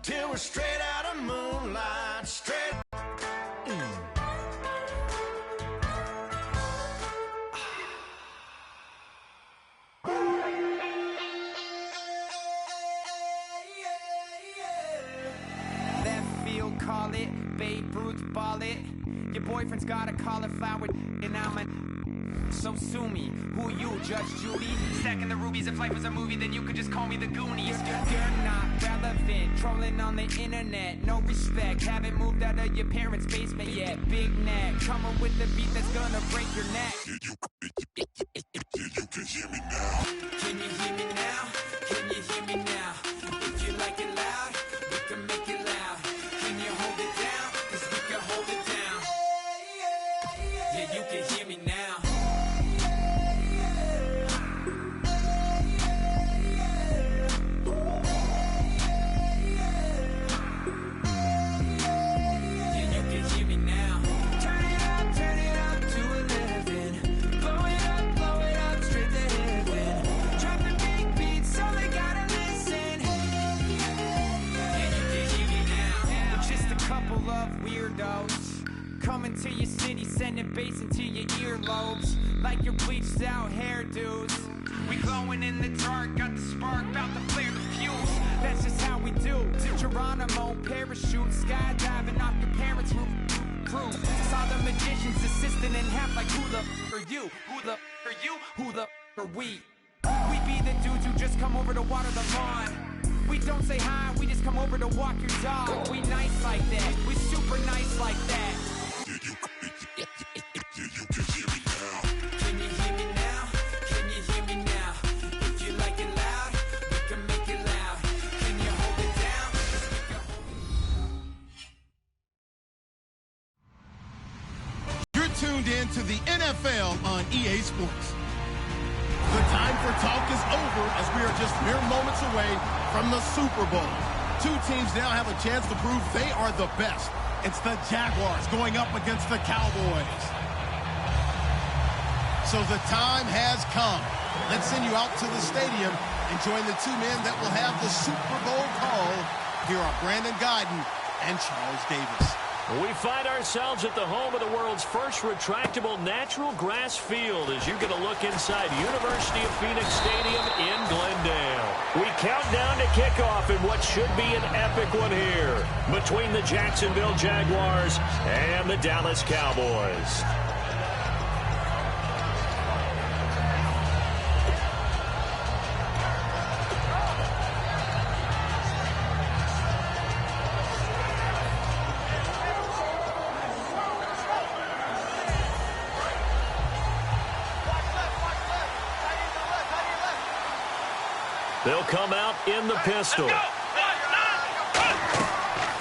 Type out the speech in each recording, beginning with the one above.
till we're straight out of moonlight, straight. Left field, call it. Babe Ruth, ball it. Your boyfriend's got a cauliflower, and I'm a. So sue me. Who you, Judge Judy? Stacking the rubies. If life was a movie, then you could just call me the Goonies. You're not relevant. Trolling on the internet. No respect. Haven't moved out of your parents' basement yet. Big neck. Coming with the beat that's gonna break your neck. You can hear me now. Can you hear me now? Can you hear me now? If you like it loud, we can make it loud. Can you hold it down? 'Cause we can hold it down. Yeah, you can hear me now. Coming to your city, sending bass into your earlobes, like your bleached out hairdos. We glowing in the dark, got the spark, about to flare the fuse. That's just how we do. Geronimo, parachute, skydiving off your parents' roof. Crew, saw the magician's assistant in half, like who the are you? Who the are you? Who the are we? We be the dudes who just come over to water the lawn. We don't say hi, we just come over to walk your dog. We nice like that, we super nice like that. You can hear me now. Can you hear me now? Can you hear me now? If you like it loud, we can make it loud. Can you hold it down? 'Cause we can hold it. You're tuned in to the NFL on EA Sports. The time for talk is over as we are just mere moments away from the Super Bowl. Two teams now have a chance to prove they are the best. It's the Jaguars going up against the Cowboys. So the time has come. Let's send you out to the stadium and join the two men that will have the Super Bowl call. Here are Brandon Guyton and Charles Davis. We find ourselves at the home of the world's first retractable natural grass field as you get a look inside University of Phoenix Stadium in Glendale. We count down to kickoff in what should be an epic one here between the Jacksonville Jaguars and the Dallas Cowboys. They'll come out in the pistol.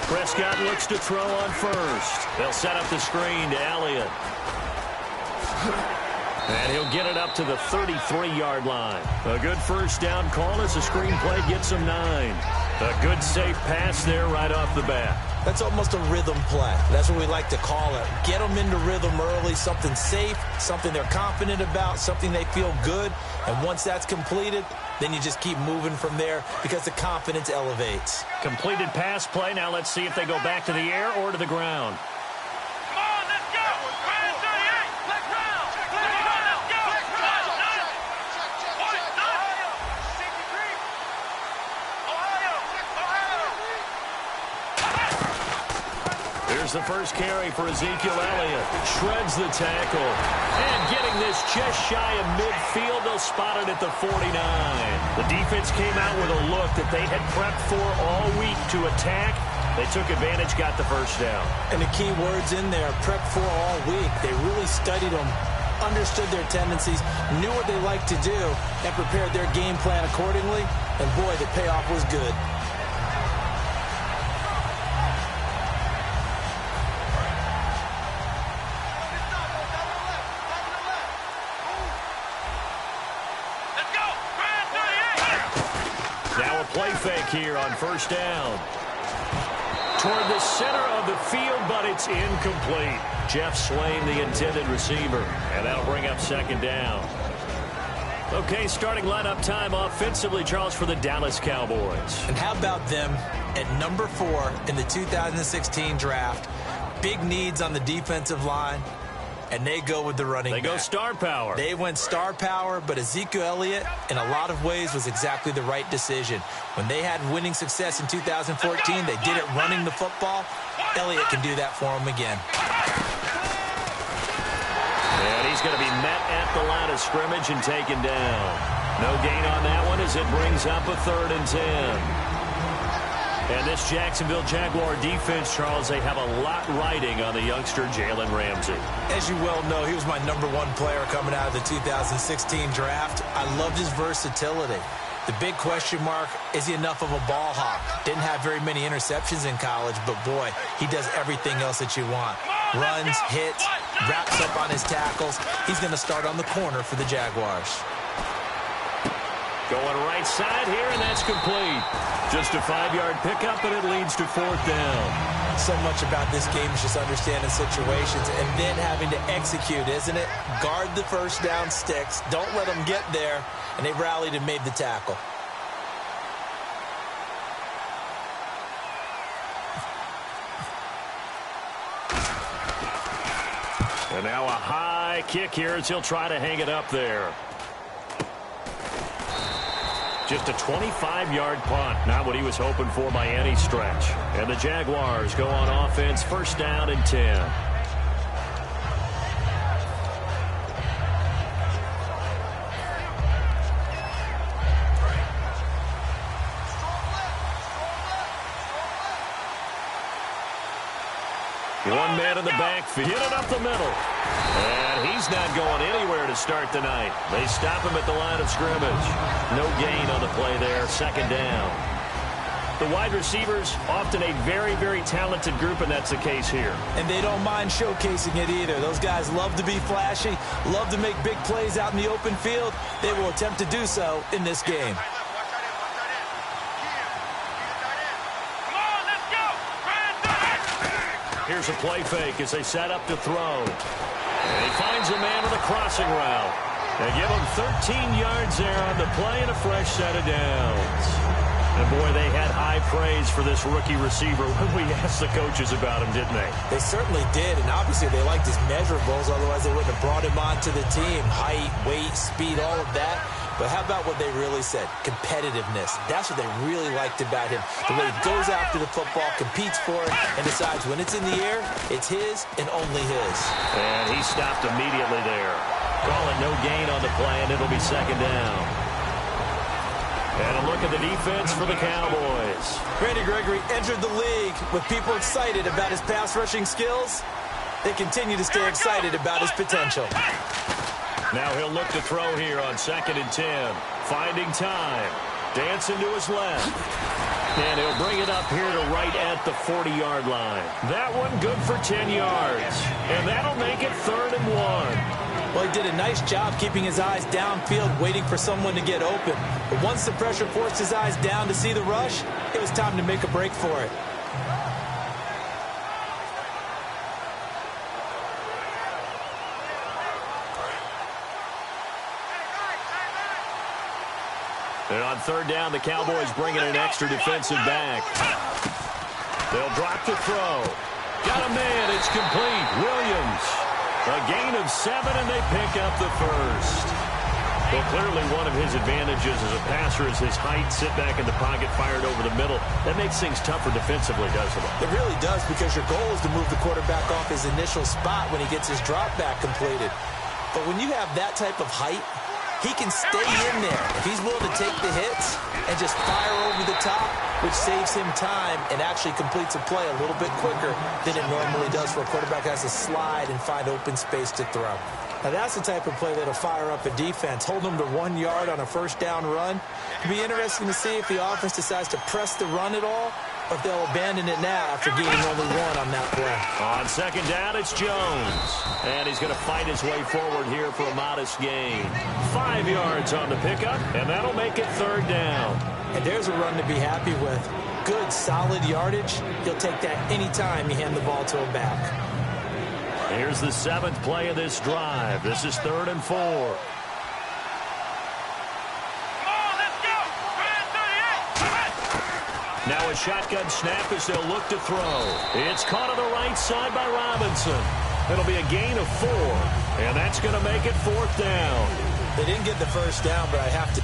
Prescott looks to throw on first. They'll set up the screen to Elliott. And he'll get it up to the 33-yard line. A good first down call as the screenplay gets him 9. A good safe pass there right off the bat. That's almost a rhythm play. That's what we like to call it. Get them into rhythm early, something safe, something they're confident about, something they feel good. And once that's completed, then you just keep moving from there because the confidence elevates. Completed pass play. Now let's see if they go back to the air or to the ground. Come on, let's go. Ryan 38. Let's go. Let's go. Ohio. 63. Ohio. Here's the first carry for Ezekiel Elliott. Shreds the tackle. And getting this just shy of midfield, they'll spot it at the 49. The defense came out with a look that they had prepped for all week to attack. They took advantage, got the first down. And the key words in there, prepped for all week. They really studied them, understood their tendencies, knew what they liked to do, and prepared their game plan accordingly. And boy, the payoff was good. Play fake here on first down. Toward the center of the field, but it's incomplete. Jeff Swain, the intended receiver, and that'll bring up second down. Okay, starting lineup time offensively, Charles, for the Dallas Cowboys. And how about them at number 4 in the 2016 draft? Big needs on the defensive line, and they go with the running back. They go star power. They went star power, but Ezekiel Elliott, in a lot of ways, was exactly the right decision. When they had winning success in 2014, they did it running the football. Elliott can do that for them again. And he's going to be met at the line of scrimmage and taken down. No gain on that one as it brings up a 3rd and 10. And this Jacksonville Jaguar defense, Charles, they have a lot riding on the youngster Jalen Ramsey. As you well know, he was my number 1 player coming out of the 2016 draft. I loved his versatility. The big question mark, is he enough of a ball hawk? Didn't have very many interceptions in college, but boy, he does everything else that you want. Runs, hits, wraps up on his tackles. He's going to start on the corner for the Jaguars. Going right side here, and that's complete. Just a 5-yard pickup, and it leads to 4th down. So much about this game is just understanding situations and then having to execute, isn't it? Guard the first down sticks. Don't let them get there. And they rallied and made the tackle. And now a high kick here as he'll try to hang it up there. Just a 25-yard punt, not what he was hoping for by any stretch. And the Jaguars go on offense, 1st down and 10. One man in the backfield, hit it up the middle. And he's not going anywhere to start the night. They stop him at the line of scrimmage. No gain on the play there, 2nd down. The wide receivers, often a very, very talented group, and that's the case here. And they don't mind showcasing it either. Those guys love to be flashy, love to make big plays out in the open field. They will attempt to do so in this game. Here's a play fake as they set up to throw. And he finds a man with a crossing route. They give him 13 yards there on the play and a fresh set of downs. And, boy, they had high praise for this rookie receiver when we asked the coaches about him, didn't they? They certainly did, and obviously they liked his measurables. Otherwise, they wouldn't have brought him onto the team. Height, weight, speed, all of that. But how about what they really said? Competitiveness. That's what they really liked about him. The way he goes after the football, competes for it, and decides when it's in the air, it's his and only his. And he stopped immediately there. Calling no gain on the play, and it'll be 2nd down. And a look at the defense for the Cowboys. Randy Gregory entered the league with people excited about his pass rushing skills. They continue to stay excited about his potential. Now he'll look to throw here on 2nd and 10. Finding time. Dancing to his left. And he'll bring it up here to right at the 40-yard line. That one good for 10 yards. And that'll make it 3rd and 1. Well, he did a nice job keeping his eyes downfield, waiting for someone to get open. But once the pressure forced his eyes down to see the rush, it was time to make a break for it. And on 3rd down, the Cowboys bring in an extra defensive back. They'll drop to throw. Got a man. It's complete. Williams. A gain of 7, and they pick up the first. Well, clearly one of his advantages as a passer is his height. Sit back in the pocket, fired over the middle. That makes things tougher defensively, doesn't it? It really does, because your goal is to move the quarterback off his initial spot when he gets his drop back completed. But when you have that type of height, he can stay in there. If he's willing to take the hits and just fire over the top, which saves him time and actually completes a play a little bit quicker than it normally does for a quarterback that has to slide and find open space to throw. Now, that's the type of play that'll fire up a defense. Hold them to 1 yard on a 1st down run. It'll be interesting to see if the offense decides to press the run at all, or if they'll abandon it now after gaining only 1 on that play. On 2nd down, it's Jones. And he's going to fight his way forward here for a modest gain. 5 yards on the pickup, and that'll make it 3rd down. And there's a run to be happy with. Good, solid yardage. He'll take that anytime you hand the ball to him back. Here's the 7th play of this drive. This is 3rd and 4. Now a shotgun snap as they'll look to throw. It's caught on the right side by Robinson. It'll be a gain of 4, and that's going to make it 4th down. They didn't get the first down, but I have to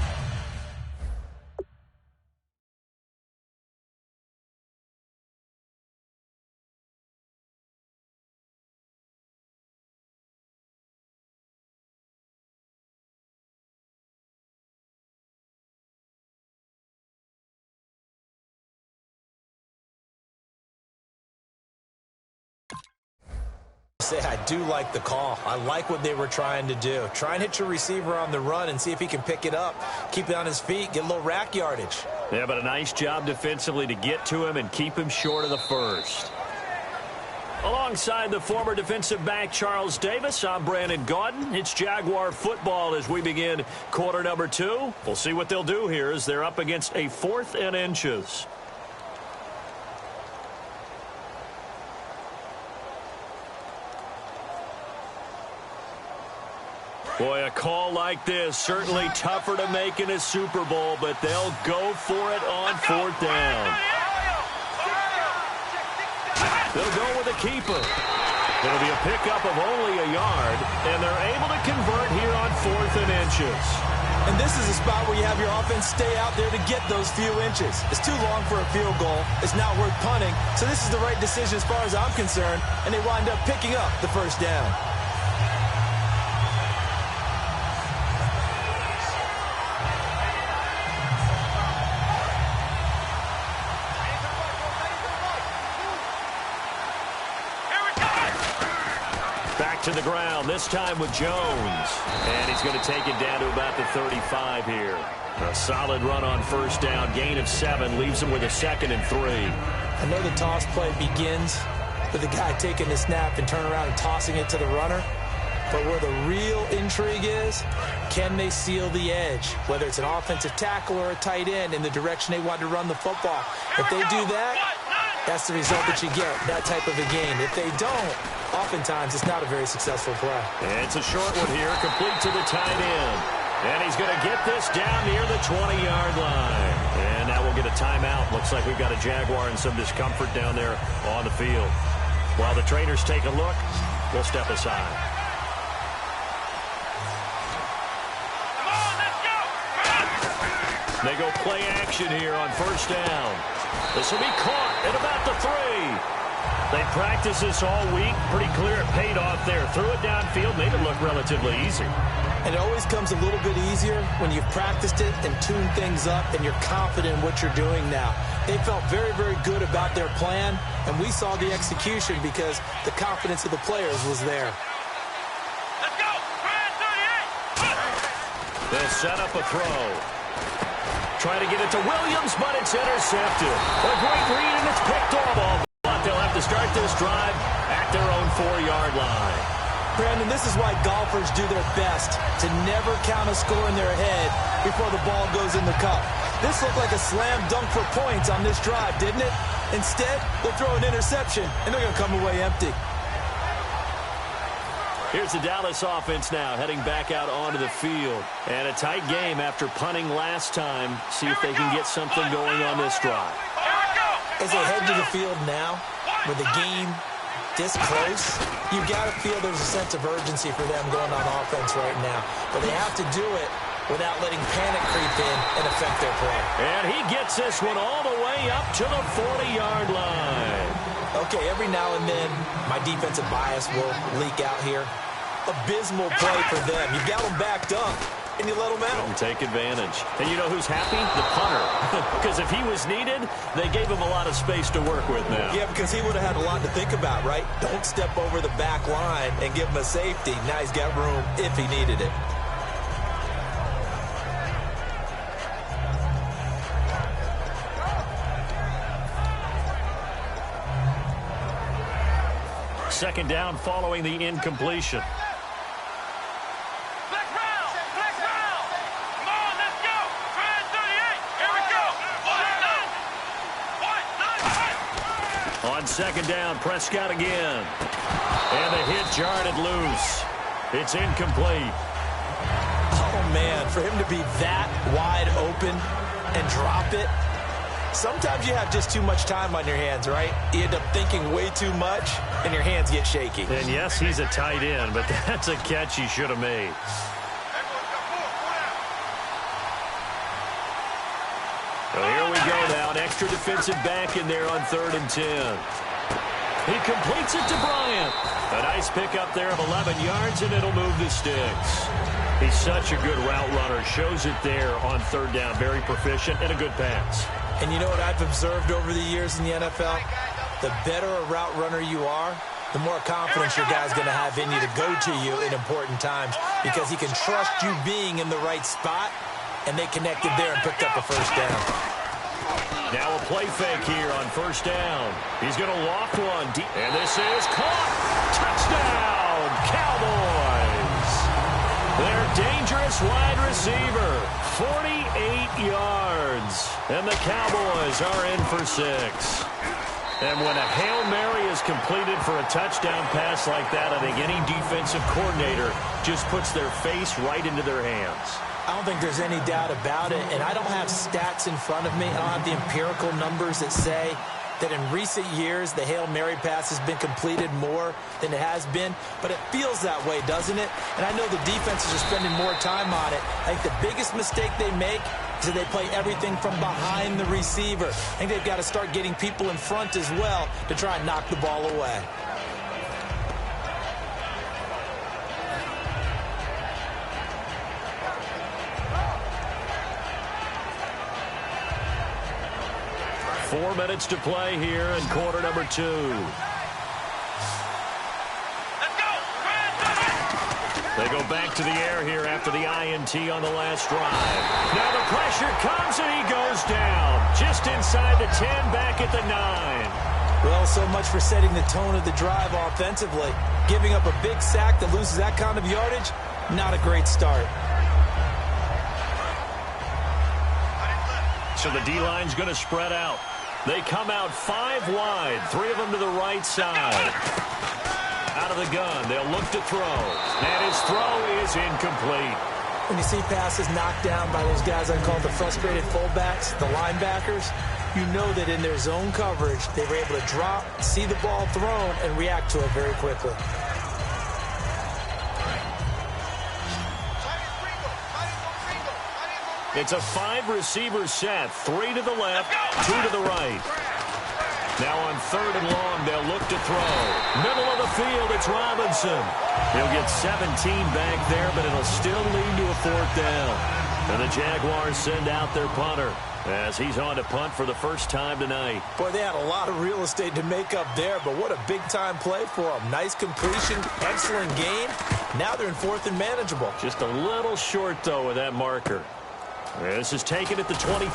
say I do like the call. I like what they were trying to do. Try and hit your receiver on the run and see if he can pick it up, keep it on his feet, get a little rack yardage. Yeah, but a nice job defensively to get to him and keep him short of the first. Alongside the former defensive back Charles Davis, I'm Brandon Gaudin. It's Jaguar football as we begin quarter number 2. We'll see what they'll do here as they're up against a 4th and inches. Boy, a call like this, certainly tougher to make in a Super Bowl, but they'll go for it on 4th down. They'll go with a keeper. It'll be a pickup of only a yard, and they're able to convert here on 4th and inches. And this is a spot where you have your offense stay out there to get those few inches. It's too long for a field goal. It's not worth punting. So this is the right decision as far as I'm concerned, and they wind up picking up the first down. To the ground, this time with Jones. And he's going to take it down to about the 35 here. A solid run on first down. Gain of 7 leaves him with a 2nd and 3. I know the toss play begins with the guy taking the snap and turn around and tossing it to the runner. But where the real intrigue is, can they seal the edge? Whether it's an offensive tackle or a tight end in the direction they want to run the football. If they do that, that's the result that you get, that type of a game. If they don't, oftentimes it's not a very successful play. It's a short one here, complete to the tight end. And he's going to get this down near the 20-yard line. And now we'll get a timeout. Looks like we've got a Jaguar in some discomfort down there on the field. While the trainers take a look, we'll step aside. They go play action here on first down. This will be caught at about the 3. They practiced this all week. Pretty clear it paid off there. Threw it downfield, made it look relatively easy. And it always comes a little bit easier when you've practiced it and tuned things up and you're confident in what you're doing now. They felt very, very good about their plan, and we saw the execution because the confidence of the players was there. Let's go! 38! They'll set up a throw. Trying to get it to Williams, but it's intercepted. A great read, and it's picked off. But they'll have to start this drive at their own 4-yard line. Brandon, this is why golfers do their best to never count a score in their head before the ball goes in the cup. This looked like a slam dunk for points on this drive, didn't it? Instead, they'll throw an interception, and they're going to come away empty. Here's the Dallas offense now, heading back out onto the field. And a tight game after punting last time. See if they can get something going on this drive. As they head to the field now, with the game this close, you've got to feel there's a sense of urgency for them going on offense right now. But they have to do it without letting panic creep in and affect their play. And he gets this one all the way up to the 40-yard line. Okay, every now and then, my defensive bias will leak out here. Abysmal play for them. You've got them backed up, and you let them out. And take advantage. And you know who's happy? The punter. Because if he was needed, they gave him a lot of space to work with now. Yeah, because he would have had a lot to think about, right? Don't step over the back line and give him a safety. Now he's got room if he needed it. Second down following the incompletion. On second down, Prescott again. And the hit jarred it loose. It's incomplete. Oh, man, for him to be that wide open and drop it, Sometimes you have just too much time on your hands, right? You end up thinking way too much, and your hands get shaky. And yes, he's a tight end, but that's a catch he should have made. So here we go now. An extra defensive back in there on 3rd and 10. He completes it to Bryant. A nice pickup there of 11 yards, and it'll move the sticks. He's such a good route runner. Shows it there on 3rd down. Very proficient and a good pass. And you know what I've observed over the years in the NFL? The better a route runner you are, the more confidence your guy's going to have in you to go to you in important times because he can trust you being in the right spot, and they connected there and picked up a 1st down. Now a play fake here on 1st down. He's going to loft one deep, and this is caught. Touchdown, Cowboys. Their dangerous wide receiver, 48 yards. And the Cowboys are in for 6. And when a Hail Mary is completed for a touchdown pass like that, I think any defensive coordinator just puts their face right into their hands. I don't think there's any doubt about it, and I don't have stats in front of me. I don't have the empirical numbers that say that in recent years the Hail Mary pass has been completed more than it has been, but it feels that way, doesn't it? And I know the defenses are spending more time on it. I think the biggest mistake they make is that they play everything from behind the receiver. I think they've got to start getting people in front as well to try and knock the ball away. Four minutes to play here in quarter number 2. They go back to the air here after the INT on the last drive. Now the pressure comes and he goes down. Just inside the 10, back at the 9. Well, so much for setting the tone of the drive offensively. Giving up a big sack that loses that kind of yardage, not a great start. So the D-line's going to spread out. They come out 5 wide, 3 of them to the right side. Out of the gun, they'll look to throw. And his throw is incomplete. When you see passes knocked down by those guys I call the frustrated fullbacks, the linebackers, you know that in their zone coverage, they were able to drop, see the ball thrown, and react to it very quickly. It's a 5-receiver set, 3 to the left, 2 to the right. Now on 3rd and long, they'll look to throw. Middle of the field, it's Robinson. He'll get 17 back there, but it'll still lead to a 4th down. And the Jaguars send out their punter as he's on to punt for the first time tonight. Boy, they had a lot of real estate to make up there, but what a big-time play for them. Nice completion, excellent game. Now they're in 4th and manageable. Just a little short, though, with that marker. This is taken at the 23.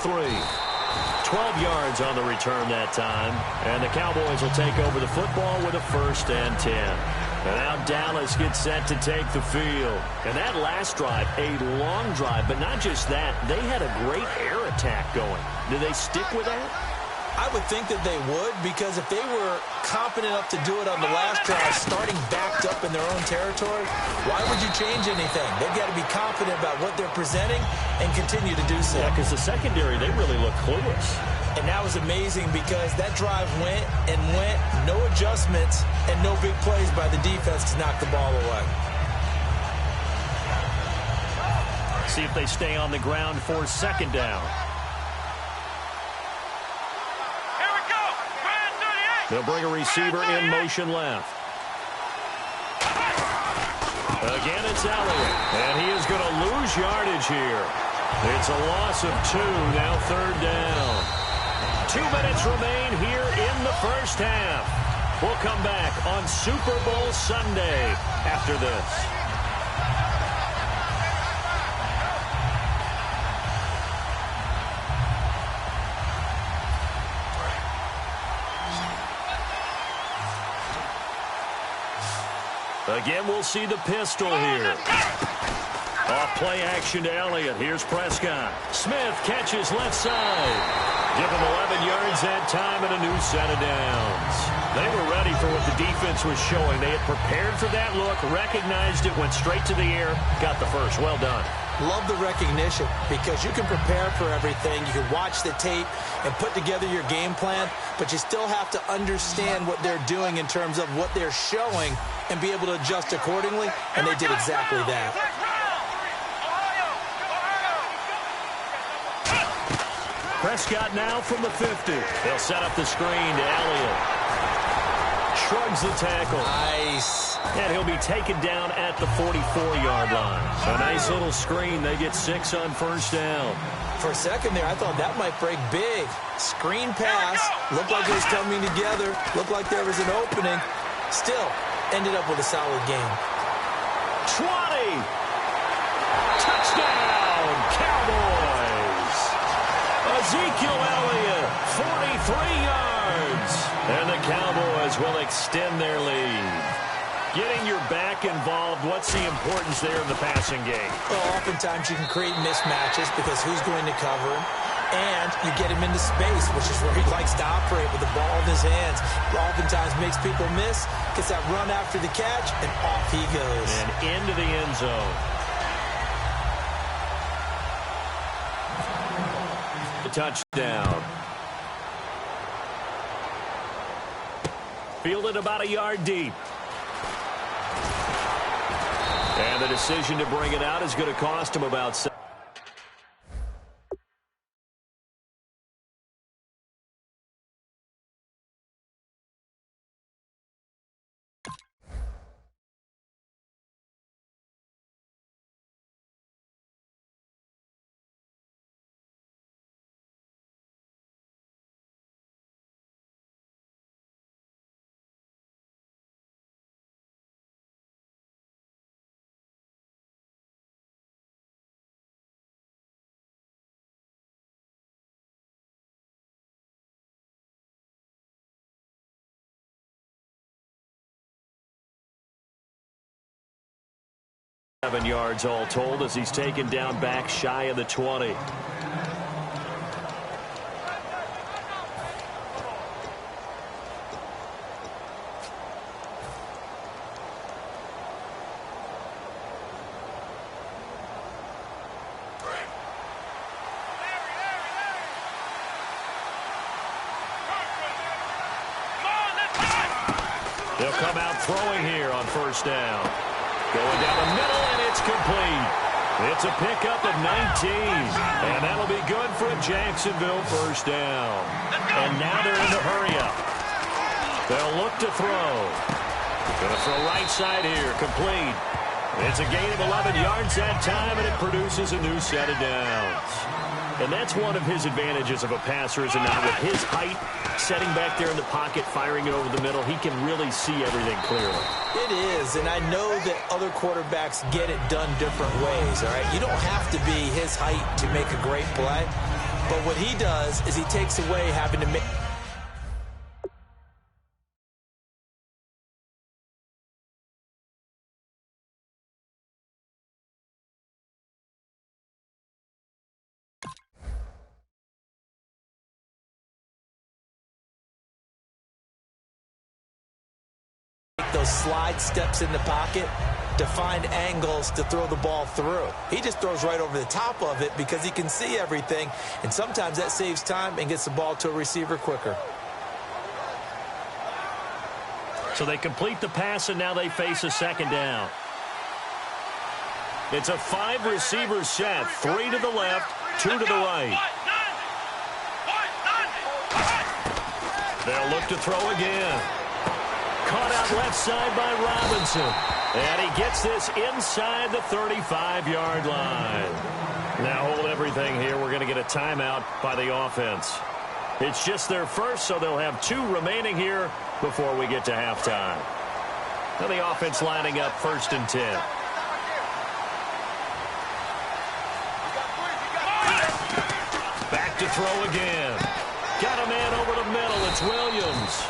12 yards on the return that time. And the Cowboys will take over the football with a 1st and 10. And now Dallas gets set to take the field. And that last drive, a long drive, but not just that. They had a great air attack going. Do they stick with that? I would think that they would, because if they were confident enough to do it on the last drive, starting backed up in their own territory, why would you change anything? They've got to be confident about what they're presenting and continue to do so. Yeah, because the secondary, they really look clueless. And that was amazing because that drive went and went, no adjustments, and no big plays by the defense to knock the ball away. See if they stay on the ground for 2nd down. They'll bring a receiver in motion left. Again, it's Elliott. And he is going to lose yardage here. It's a loss of 2, now 3rd down. 2 minutes remain here in the first half. We'll come back on Super Bowl Sunday after this. Again, we'll see the pistol here. Off play action to Elliott. Here's Prescott. Smith catches left side. Give him 11 yards that time and a new set of downs. They were ready for what the defense was showing. They had prepared for that look, recognized it, went straight to the air, got the first. Well done. Love the recognition because you can prepare for everything. You can watch the tape and put together your game plan, but you still have to understand what they're doing in terms of what they're showing and be able to adjust accordingly, and they did exactly that. Prescott now from the 50. They'll set up the screen to Elliott. Shrugs the tackle. Nice. And he'll be taken down at the 44-yard line. A nice little screen. They get 6 on first down. For a second there, I thought that might break big. Screen pass. Looked like it was coming together. Looked like there was an opening. Still, ended up with a solid game. 20. Touchdown, Cowboys. Ezekiel Elliott, 43 yards. And the Cowboys will extend their lead. Getting your back involved, what's the importance there in the passing game? Well, oftentimes you can create mismatches because who's going to cover him? And you get him into space, which is where he likes to operate with the ball in his hands. Oftentimes makes people miss, gets that run after the catch, and off he goes. And into the end zone. The touchdown. Fielded about a yard deep. And the decision to bring it out is going to cost him about 7. Yards all told as he's taken down back shy of the 20. They'll come out throwing here on first down. Going down the middle, and it's complete. It's a pickup of 19. And that'll be good for a Jacksonville first down. And now they're in the hurry-up. They'll look to throw. Going to throw right side here, complete. It's a gain of 11 yards that time, and it produces a new set of downs. And that's one of his advantages of a passer, is now with his height, setting back there in the pocket, firing it over the middle, he can really see everything clearly. It is, and I know that other quarterbacks get it done different ways, all right? You don't have to be his height to make a great play, but what he does is he takes away having to make... those slide steps in the pocket to find angles to throw the ball through. He just throws right over the top of it because he can see everything, and sometimes that saves time and gets the ball to a receiver quicker. So they complete the pass, and now they face a second down. It's a 5-receiver set, 3 to the left, 2 to the right. They'll look to throw again. Caught out left side by Robinson. And he gets this inside the 35-yard line. Now hold everything here. We're going to get a timeout by the offense. It's just their first, so they'll have 2 remaining here before we get to halftime. Now the offense lining up 1st and 10. Back to throw again. Got a man over the middle. It's Williams.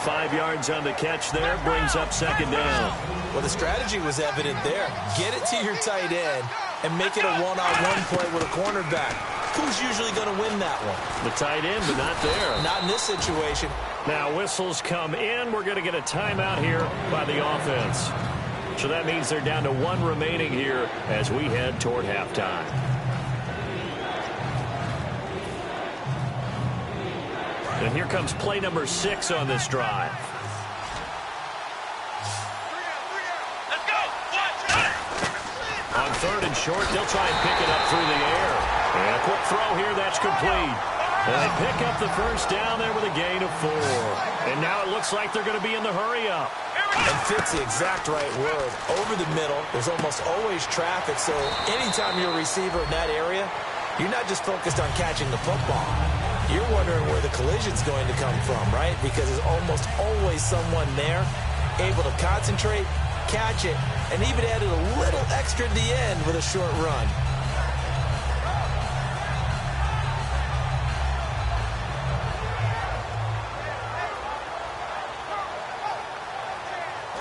5 yards on the catch there, brings up second down. Well, the strategy was evident there. Get it to your tight end and make it a one-on-one play with a cornerback. Who's usually going to win that one? The tight end, but not there. Not in this situation. Now whistles come in. We're going to get a timeout here by the offense. So that means they're down to 1 remaining here as we head toward halftime. And here comes play number 6 on this drive. Let's go. On 3rd and short, they'll try and pick it up through the air. And a quick throw here, that's complete. And they pick up the first down there with a gain of 4. And now it looks like they're going to be in the hurry-up. And fit's the exact right word. Over the middle, there's almost always traffic, so anytime you're a receiver in that area, you're not just focused on catching the football. You're wondering where the collision's going to come from, right? Because there's almost always someone there able to concentrate, catch it, and even added a little extra at the end with a short run.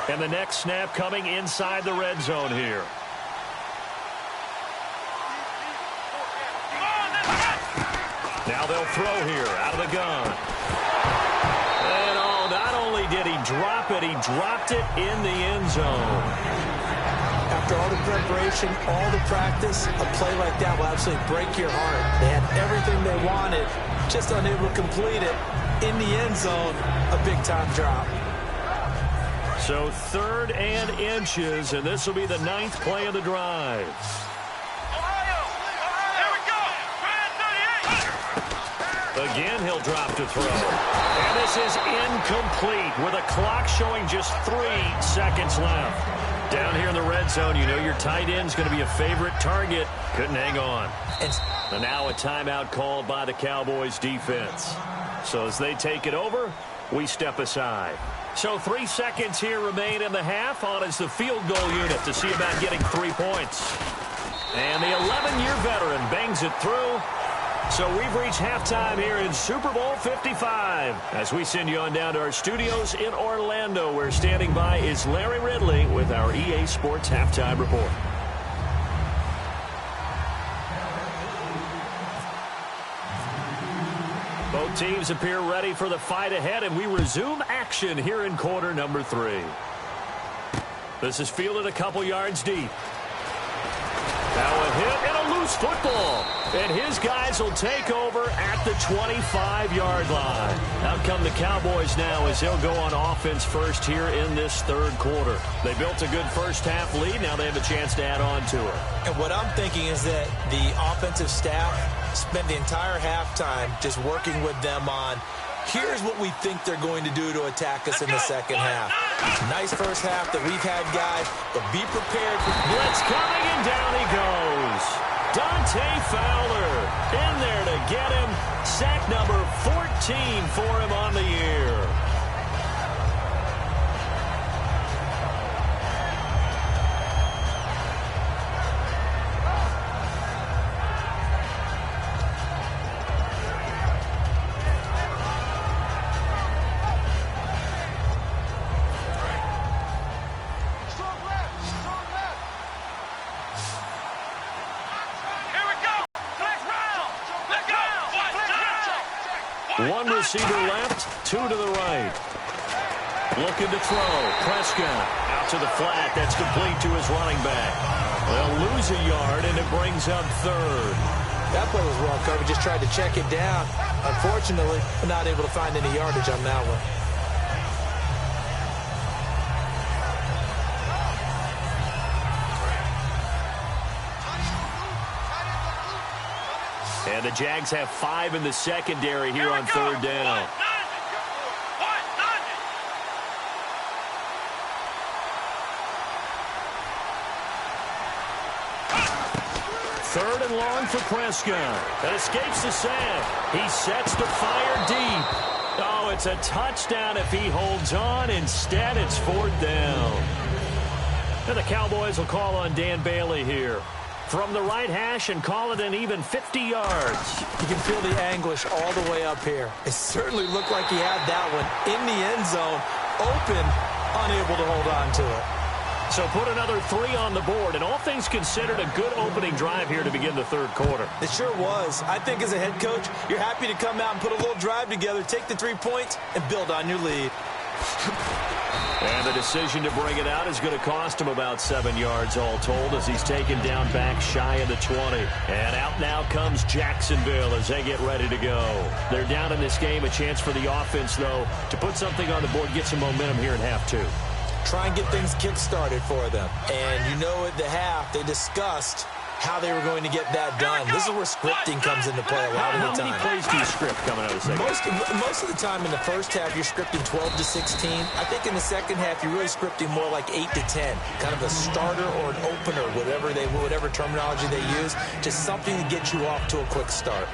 And the next snap coming inside the red zone here. Now they'll throw here out of the gun. And oh, not only did he drop it, he dropped it in the end zone. After all the preparation, all the practice, a play like that will absolutely break your heart. They had everything they wanted, just unable to complete it. In the end zone, a big-time drop. So 3rd and inches, and this will be the 9th play of the drive. Again, he'll drop to throw. And this is incomplete with a clock showing just 3 seconds left. Down here in the red zone, you know your tight end's going to be a favorite target. Couldn't hang on. And now a timeout called by the Cowboys defense. So as they take it over, we step aside. So 3 seconds here remain in the half. On is the field goal unit to see about getting 3 points. And the 11-year veteran bangs it through. So we've reached halftime here in Super Bowl 55. As we send you on down to our studios in Orlando, where standing by is Larry Ridley with our EA Sports Halftime Report. Both teams appear ready for the fight ahead, and we resume action here in quarter number 3. This is fielded a couple yards deep. Now a hit and a loose football. And his guys will take over at the 25-yard line. Out come the Cowboys now as they'll go on offense first here in this 3rd quarter. They built a good first-half lead. Now they have a chance to add on to it. And what I'm thinking is that the offensive staff spent the entire halftime just working with them on, here's what we think they're going to do to attack us in the second half. Nice first half that we've had, guys, but be prepared. Blitz coming, and down he goes. Dante Fowler in there to get him. Sack number 14 for him on the year. One receiver left, 2 to the right. Looking to throw. Prescott out to the flat. That's complete to his running back. They'll lose a yard, and it brings up 3rd. That play was well covered. Just tried to check it down. Unfortunately, not able to find any yardage on that one. And the Jags have 5 in the secondary here on 3rd down. 3rd and long for Prescott. That escapes the sack. He sets to fire deep. Oh, it's a touchdown if he holds on. Instead, it's 4th down. And the Cowboys will call on Dan Bailey here from the right hash and call it an even 50 yards. You can feel the anguish all the way up here. It certainly looked like he had that one in the end zone, open, unable to hold on to it. So put another 3 on the board, and all things considered, a good opening drive here to begin the 3rd quarter. It sure was. I think as a head coach, you're happy to come out and put a little drive together, take the 3 points, and build on your lead. And the decision to bring it out is going to cost him about 7 yards all told as he's taken down back shy of the 20. And out now comes Jacksonville as they get ready to go. They're down in this game. A chance for the offense, though, to put something on the board, get some momentum here in half two. Try and get things kick-started for them. And you know at the half, they discussed how they were going to get that done. This is where scripting comes into play a lot of the time. How many plays do you script coming out of the second? Most of the time in the first half, you're scripting 12 to 16. I think in the second half, you're really scripting more like 8 to 10. Kind of a starter or an opener, whatever terminology they use. Just something to get you off to a quick start.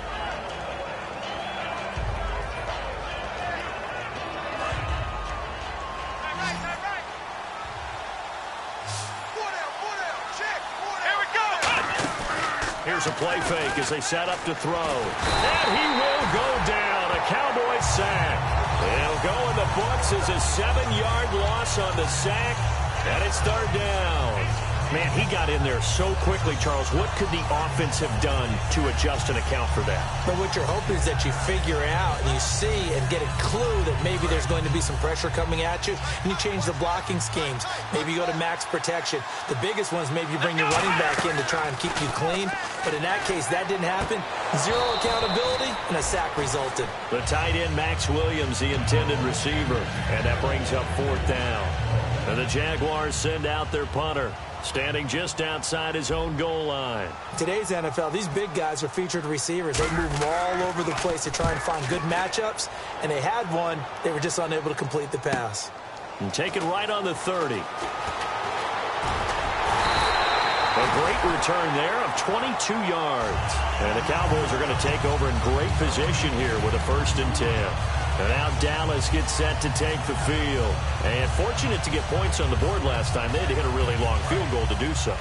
Here's a play fake as they set up to throw. And he will go down. A Cowboys sack. It'll go in the books as a 7-yard loss on the sack. And it's third down. Man, he got in there so quickly, Charles. What could the offense have done to adjust and account for that? But what you're hoping is that you figure out and you see and get a clue that maybe there's going to be some pressure coming at you, and you change the blocking schemes. Maybe you go to max protection. The biggest one is maybe you bring your running back in to try and keep you clean. But in that case, that didn't happen. Zero accountability, and a sack resulted. The tight end, Max Williams, the intended receiver. And that brings up fourth down. And the Jaguars send out their punter, standing just outside his own goal line. Today's NFL, these big guys are featured receivers. They move all over the place to try and find good matchups, and they had one. They were just unable to complete the pass. And take it right on the 30. A great return there of 22 yards. And the Cowboys are going to take over in great position here with a 1st and 10. And now Dallas gets set to take the field. And fortunate to get points on the board last time. They had to hit a really long field goal to do so.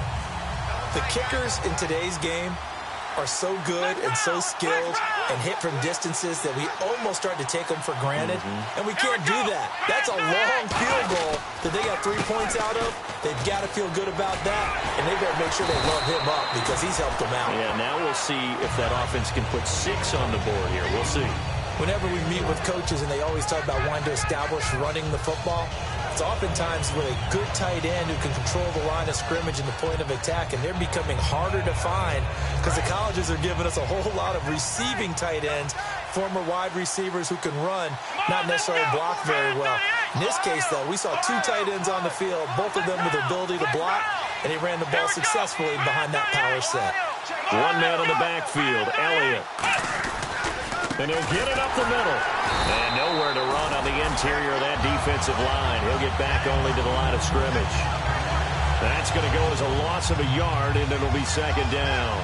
The kickers in today's game are so good and so skilled and hit from distances that we almost start to take them for granted. And we can't do that. That's a long field goal that they got 3 points out of. They've got to feel good about that, and they better make sure they love him up because he's helped them out. Yeah, now we'll see if that offense can put 6 on the board here. We'll see. Whenever we meet with coaches and they always talk about wanting to establish running the football, it's oftentimes with a good tight end who can control the line of scrimmage and the point of attack, and they're becoming harder to find because the colleges are giving us a whole lot of receiving tight ends, former wide receivers who can run, not necessarily block very well. In this case, though, we saw 2 tight ends on the field, both of them with the ability to block, and he ran the ball successfully behind that power set. One man on the backfield, Elliott. And he'll get it up the middle. And nowhere to run on the interior of that defensive line. He'll get back only to the line of scrimmage. That's going to go as a loss of a yard, and it'll be 2nd down.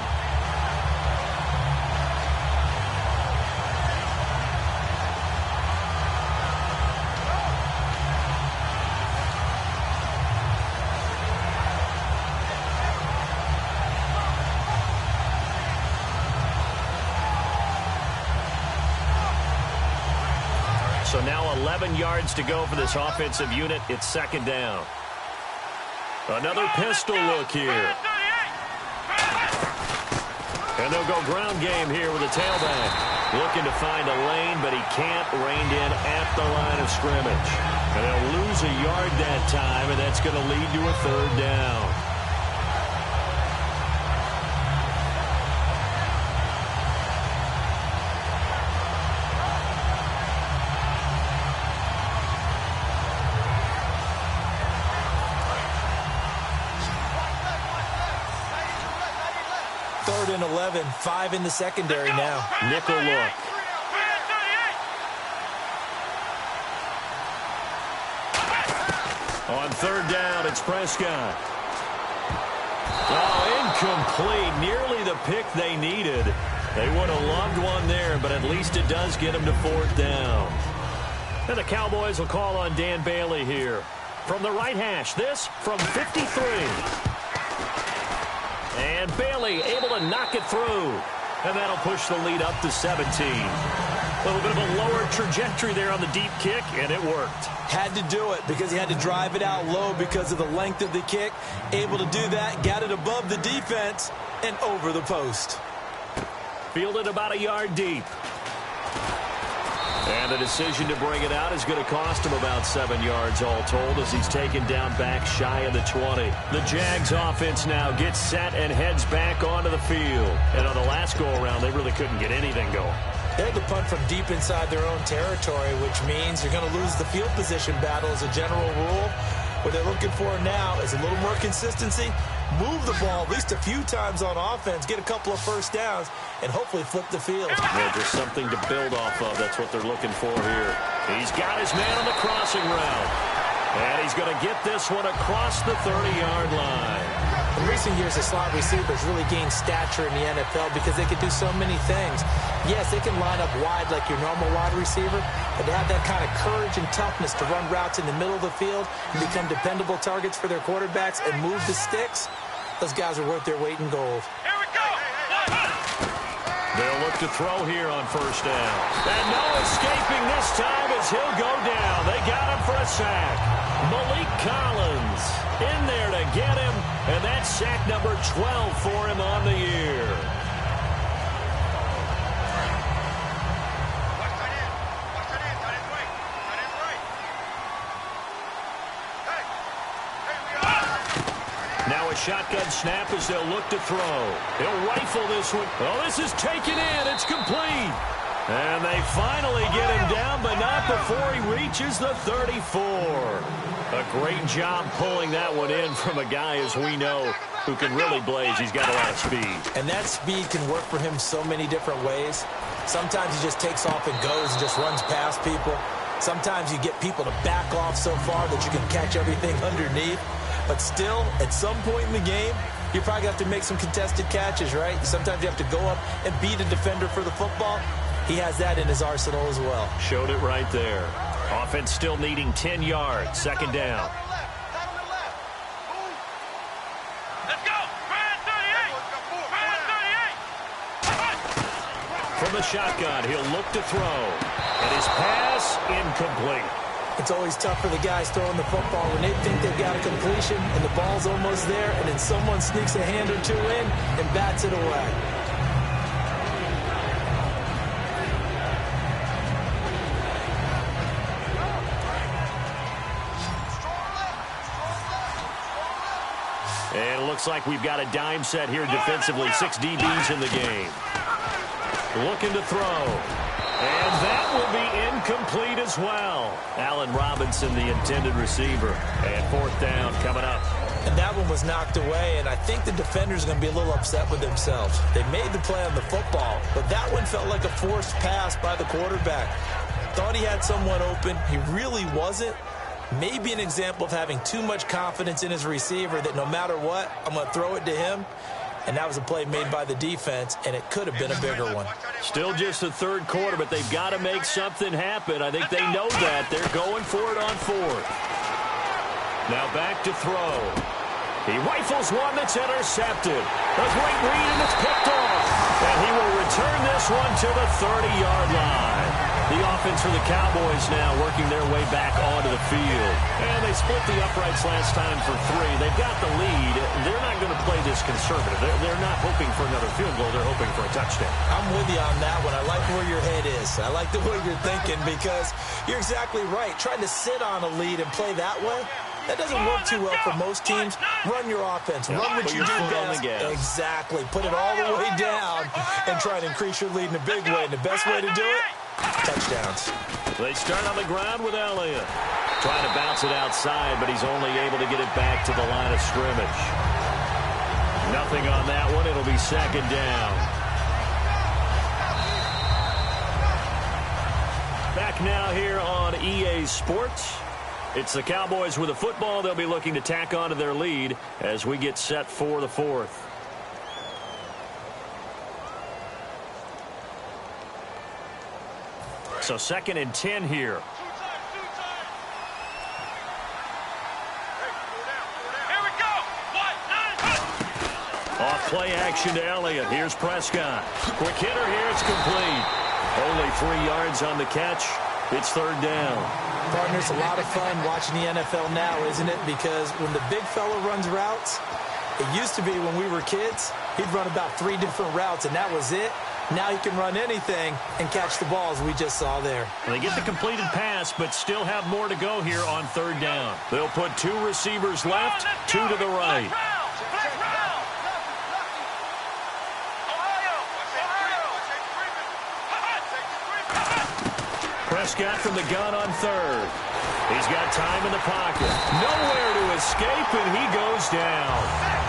So now 11 yards to go for this offensive unit. It's 2nd down. Another pistol look here. And they'll go ground game here with a tailback. Looking to find a lane, but he can't. Reined in at the line of scrimmage. And they'll lose a yard that time, and that's going to lead to a 3rd down. And 11, 5 in the secondary now. Nickel look. On 3rd down, it's Prescott. Oh, incomplete. Nearly the pick they needed. They would have loved one there, but at least it does get them to 4th down. And the Cowboys will call on Dan Bailey here. From the right hash, this from 53. And Bailey able to knock it through. And that'll push the lead up to 17. A little bit of a lower trajectory there on the deep kick, and it worked. Had to do it because he had to drive it out low because of the length of the kick. Able to do that, got it above the defense, and over the post. Fielded about a yard deep. And the decision to bring it out is going to cost him about 7 yards all told as he's taken down back shy of the 20. The Jags offense now gets set and heads back onto the field. And on the last go-around, they really couldn't get anything going. They had to punt from deep inside their own territory, which means you're going to lose the field position battle as a general rule. What they're looking for now is a little more consistency, move the ball at least a few times on offense, get a couple of first downs, and hopefully flip the field. Yeah, just something to build off of. That's what they're looking for here. He's got his man on the crossing route. And he's going to get this one across the 30-yard line. In recent years, the slot receivers really gained stature in the NFL because they can do so many things. Yes, they can line up wide like your normal wide receiver, but to have that kind of courage and toughness to run routes in the middle of the field and become dependable targets for their quarterbacks and move the sticks, those guys are worth their weight in gold. Here we go. They'll look to throw here on first down. And no escaping this time as he'll go down. They got him for a sack. Malik Collins in there to get him, and that's sack number 12 for him on the year. Now a shotgun snap as they'll look to throw. He'll rifle this one. Oh, this is taken in. It's complete. And they finally get him down, but not before he reaches the 34. A great job pulling that one in from a guy, as we know, who can really blaze. He's got a lot of speed. And that speed can work for him so many different ways. Sometimes he just takes off and goes and just runs past people. Sometimes you get people to back off so far that you can catch everything underneath. But still, at some point in the game, you probably have to make some contested catches, right? Sometimes you have to go up and beat a defender for the football. He has that in his arsenal as well. Showed it right there. Offense still needing 10 yards. Second down. Let's go. Brand 38. Brand 38. From the shotgun, he'll look to throw. And his pass incomplete. It's always tough for the guys throwing the football when they think they've got a completion and the ball's almost there, and then someone sneaks a hand or two in and bats it away. And it looks like we've got a dime set here defensively. 6 DBs in the game. Looking to throw. And that will be incomplete as well. Allen Robinson, the intended receiver. And fourth down coming up. And that one was knocked away, and I think the defender's going to be a little upset with themselves. They made the play on the football, but that one felt like a forced pass by the quarterback. Thought he had someone open. He really wasn't. Maybe an example of having too much confidence in his receiver that no matter what, I'm going to throw it to him. And that was a play made by the defense, and it could have been a bigger one. Still just the third quarter, but they've got to make something happen. I think they know that. They're going for it on fourth. Now back to throw. He rifles one that's intercepted. A great read, and it's picked off. And he will return this one to the 30-yard line. The offense for the Cowboys now working their way back onto the field. And they split the uprights last time for 3. They've got the lead. They're not going to play this conservative. They're not hoping for another field goal. They're hoping for a touchdown. I'm with you on that one. I like where your head is. I like the way you're thinking because you're exactly right. Trying to sit on a lead and play that way, that doesn't work too well for most teams. Run your offense. Run what you do best. Exactly. Put it all the way down and try to increase your lead in a big way. And the best way to do it, touchdowns. They start on the ground with Elliott. Trying to bounce it outside, but he's only able to get it back to the line of scrimmage. Nothing on that one. It'll be second down. Back now here on EA Sports. It's the Cowboys with the football. They'll be looking to tack on to their lead as we get set for the fourth. So 2nd and 10 here. Here we go. Off play action to Elliott. Here's Prescott. Quick hitter here. It's complete. Only 3 yards on the catch. It's third down. Partner, it's a lot of fun watching the NFL now, isn't it? Because when the big fella runs routes, it used to be when we were kids, he'd run about 3 different routes, and that was it. Now he can run anything and catch the ball, as we just saw there. They get the completed pass, but still have more to go here on third down. They'll put 2 receivers left, 2 to the right. Prescott from the gun on third. He's got time in the pocket. Nowhere to escape, and he goes down.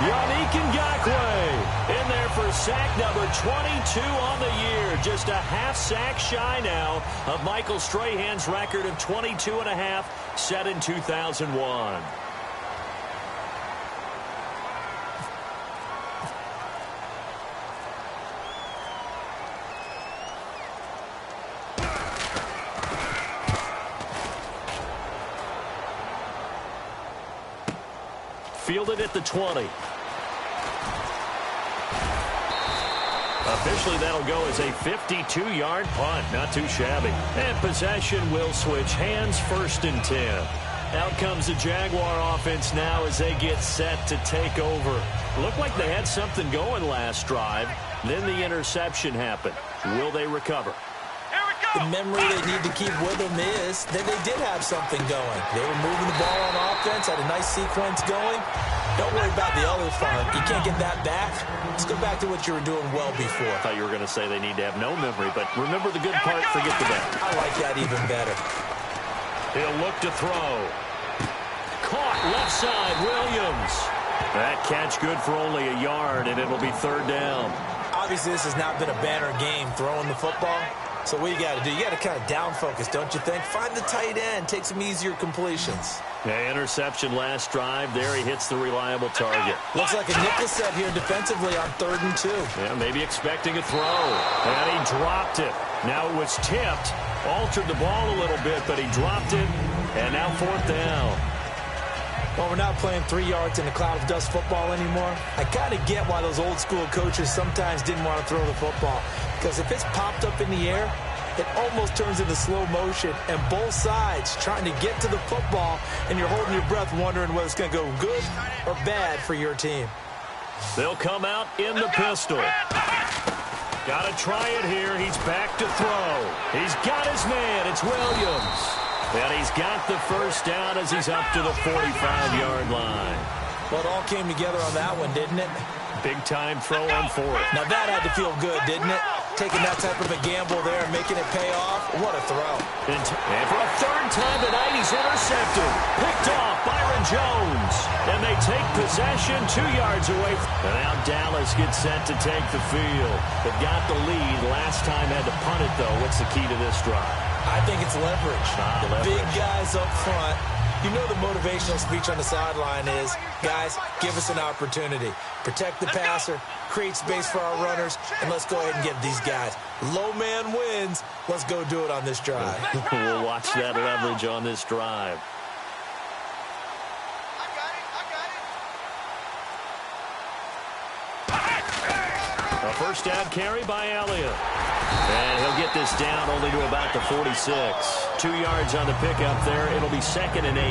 Yannick Ngakoue in there for sack number 22 on the year. Just a half sack shy now of Michael Strahan's record of 22.5 set in 2001. Fielded at the 20. Officially, that'll go as a 52-yard punt. Not too shabby. And possession will switch hands, 1st and 10. Out comes the Jaguar offense now as they get set to take over. Looked like they had something going last drive. Then the interception happened. Will they recover? The memory they need to keep with them is that they did have something going. They were moving the ball on offense, had a nice sequence going. Don't worry about the other part. You can't get that back. Let's go back to what you were doing well before. I thought you were going to say they need to have no memory, but remember the good part, forget the bad. I like that even better. He'll look to throw. Caught left side, Williams. That catch good for only a yard, and it'll be third down. Obviously, this has not been a banner game throwing the football. So what you got to do, you got to kind of down focus, don't you think? Find the tight end, take some easier completions. Yeah, interception last drive. There he hits the reliable target. Looks like a nickel set here defensively on 3rd and 2. Yeah, maybe expecting a throw. And he dropped it. Now it was tipped. Altered the ball a little bit, but he dropped it. And now 4th down. Well, we're not playing 3 yards in a cloud of dust football anymore. I kind of get why those old school coaches sometimes didn't want to throw the football. Because if it's popped up in the air, it almost turns into slow motion, and both sides trying to get to the football, and you're holding your breath wondering whether it's going to go good or bad for your team. They'll come out in the pistol. Got to try it here. He's back to throw. He's got his man. It's Williams. And he's got the first down as he's up to the 45-yard line. Well, it all came together on that one, didn't it? Big-time throw on 4th. Now, that had to feel good, didn't it? Taking that type of a gamble there and making it pay off. What a throw. And for a 3rd time tonight, he's intercepted. Picked off Byron Jones. And they take possession 2 yards away. And now Dallas gets set to take the field. They've got the lead. Last time had to punt it, though. What's the key to this drive? I think it's leverage. The big guys up front. You know the motivational speech on the sideline is, guys, give us an opportunity. Protect the passer, create space for our runners, and let's go ahead and get these guys. Low man wins. Let's go do it on this drive. We'll watch that leverage on this drive. A first down carry by Elliott. And he'll get this down only to about the 46. 2 yards on the pickup there. It'll be 2nd and 8.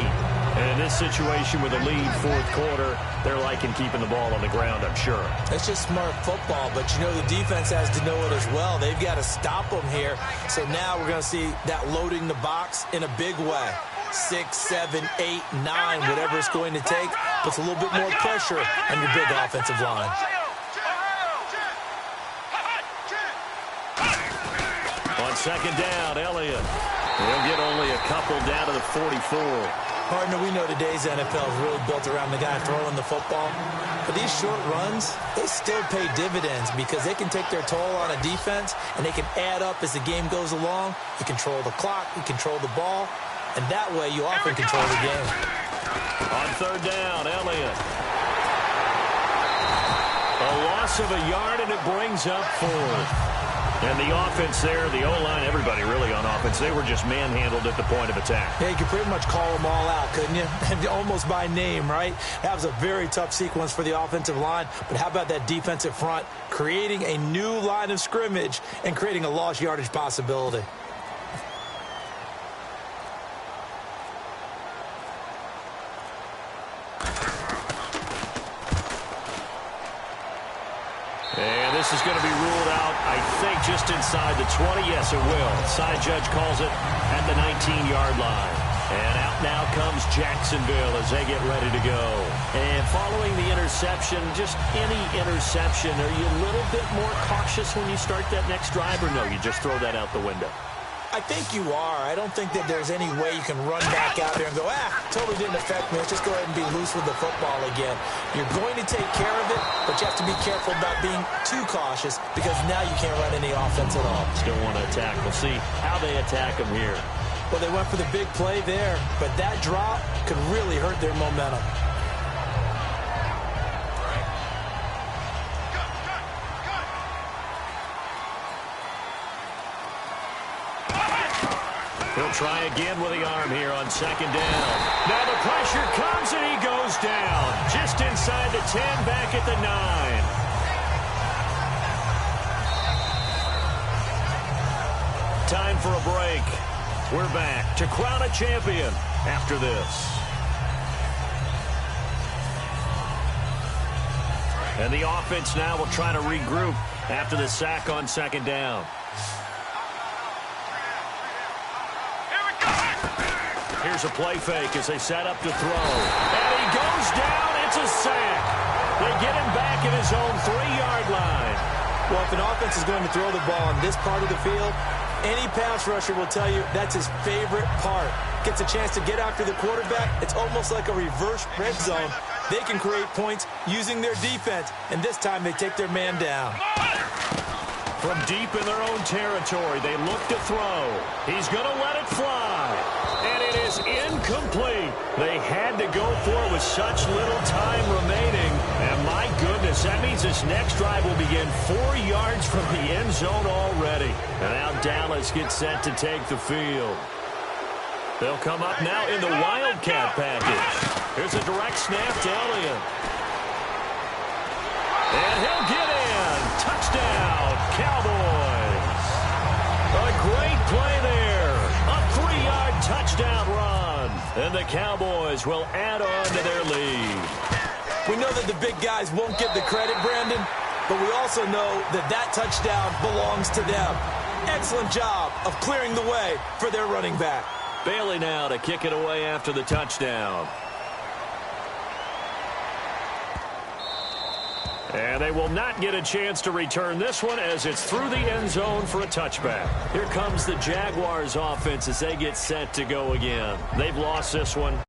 And in this situation with a lead 4th quarter, they're liking keeping the ball on the ground, I'm sure. It's just smart football, but you know the defense has to know it as well. They've got to stop them here. So now we're going to see that loading the box in a big way. 6, 7, 8, 9, whatever it's going to take, puts a little bit more pressure on your big offensive line. On 2nd down, Elliott. He'll get only a couple down to the 44. Partner, we know today's NFL is really built around the guy throwing the football. But these short runs, they still pay dividends because they can take their toll on a defense, and they can add up as the game goes along. You control the clock, you control the ball, and that way you often control the game. On 3rd down, Elliott. A loss of a yard, and it brings up 4th. And the offense there, the O-line, everybody really on offense, they were just manhandled at the point of attack. Yeah, you could pretty much call them all out, couldn't you? And almost by name, right? That was a very tough sequence for the offensive line. But how about that defensive front creating a new line of scrimmage and creating a lost yardage possibility? This is going to be ruled out, I think, just inside the 20. Yes, it will. Side judge calls it at the 19-yard line. And out now comes Jacksonville as they get ready to go. And following the interception, just any interception, are you a little bit more cautious when you start that next drive, or no, you just throw that out the window? I think you are. I don't think that there's any way you can run back out there and go, totally didn't affect me. Let's just go ahead and be loose with the football again. You're going to take care of it, but you have to be careful about being too cautious because now you can't run any offense at all. Still want to attack. We'll see how they attack them here. Well, they went for the big play there, but that drop could really hurt their momentum. He'll try again with the arm here on second down. Now the pressure comes and he goes down. Just inside the 10, back at the 9. Time for a break. We're back to crown a champion after this. And the offense now will try to regroup after the sack on second down. Here's a play fake as they set up to throw. And he goes down. It's a sack. They get him back at his own 3-yard line. Well, if an offense is going to throw the ball on this part of the field, any pass rusher will tell you that's his favorite part. Gets a chance to get after the quarterback. It's almost like a reverse red zone. They can create points using their defense, and this time they take their man down. From deep in their own territory, they look to throw. He's going to let it fly. And it is incomplete. They had to go for it with such little time remaining. And my goodness, that means this next drive will begin 4 yards from the end zone already. And now Dallas gets set to take the field. They'll come up now in the Wildcat package. Here's a direct snap to Elliott. And he'll get in. Touchdown, Cowboys. A great play there. A 3-yard touchdown run. And the Cowboys will add on to their lead. We know that the big guys won't get the credit, Brandon, but we also know that that touchdown belongs to them. Excellent job of clearing the way for their running back. Bailey now to kick it away after the touchdown. And they will not get a chance to return this one as it's through the end zone for a touchback. Here comes the Jaguars offense as they get set to go again. They've lost this one,